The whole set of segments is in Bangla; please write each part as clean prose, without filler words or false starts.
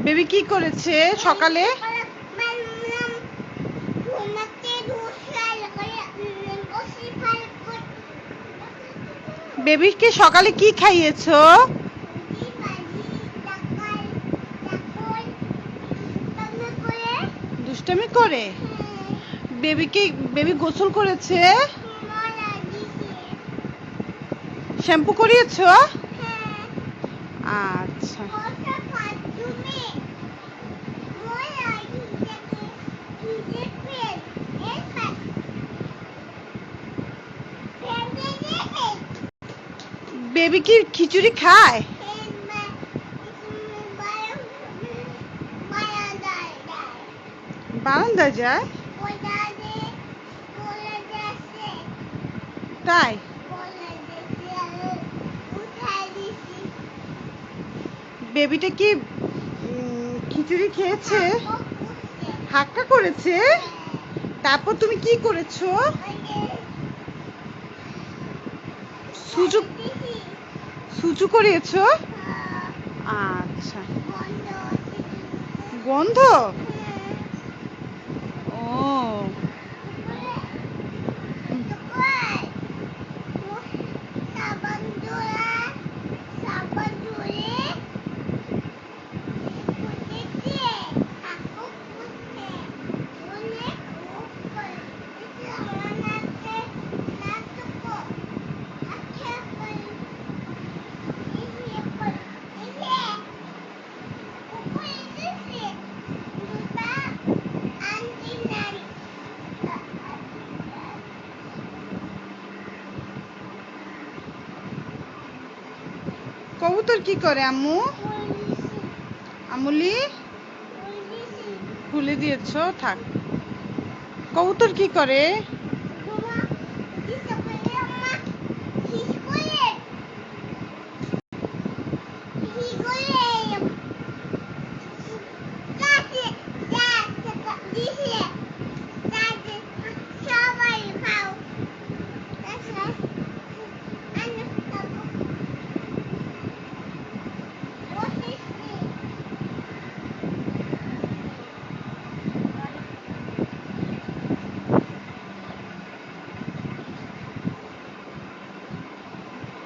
বেবি কি করেছে সকালে? বেবিকে সকালে কি খাইয়েছো? দুষ্টামি করে? বেবি গোসল করেছে? শ্যাম্পু করিয়েছো? আচ্ছা, বেবি কি খিচুড়ি খায়? বারান্দায় যায়? তাই? বেবিটা কি খিচুড়ি খেয়েছে? হাক্কা করেছে? তারপর তুমি কি করেছো? সুজু করিয়েছো? আচ্ছা, গন্ধ? ও, কবুতর কি করে আম্মু? আমুলি খুলে দিয়েছো, থাক। কবুতর কি করে?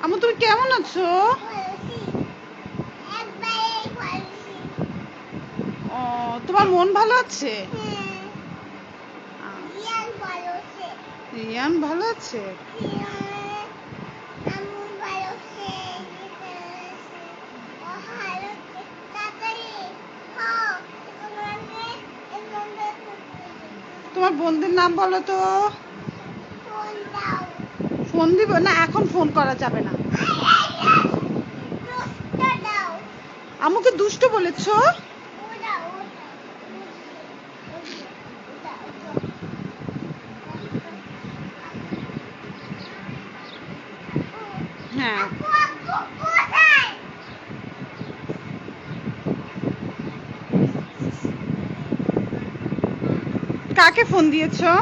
আম্মু তুমি কেমন আছো? ও, তোমার মন ভালো আছে? রিয়ান ভালো আছে? তোমার বোনদের নাম বলো তো। ফোন দিব না, এখন ফোন করা যাবে না। আম্মুকে দুষ্ট বলেছো? হ্যাঁ, কাকে ফোন দিয়েছো?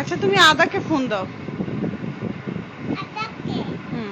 আচ্ছা, তুমি আদাকে ফোন দাও। হুম।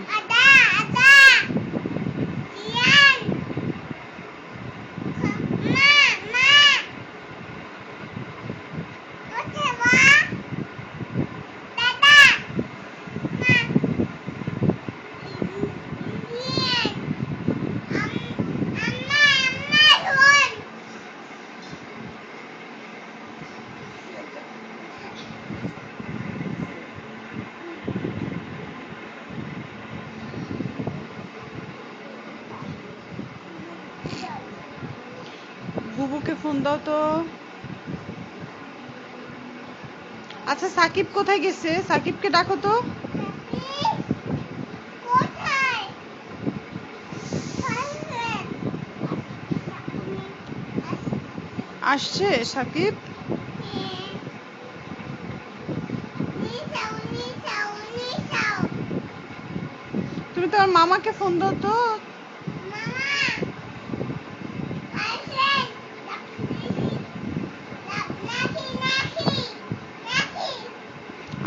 বুবুকে ফোন দাও তো। আচ্ছা সাকিব কোথায় গেছে? সাকিবকে ডাকো তো। আসছে সাকিব? তুমি তোমার মামাকে ফোন দাও তো।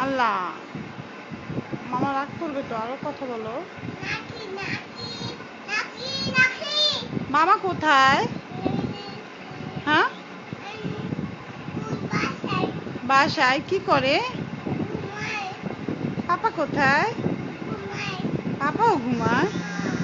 আল্লাহ, মামা রাগ করবে তো, আরো কথা বলো। মামা কোথায়? হ্যাঁ, বাসায়। কি করে? পাপা কোথায়? পাপাও ঘুমায়।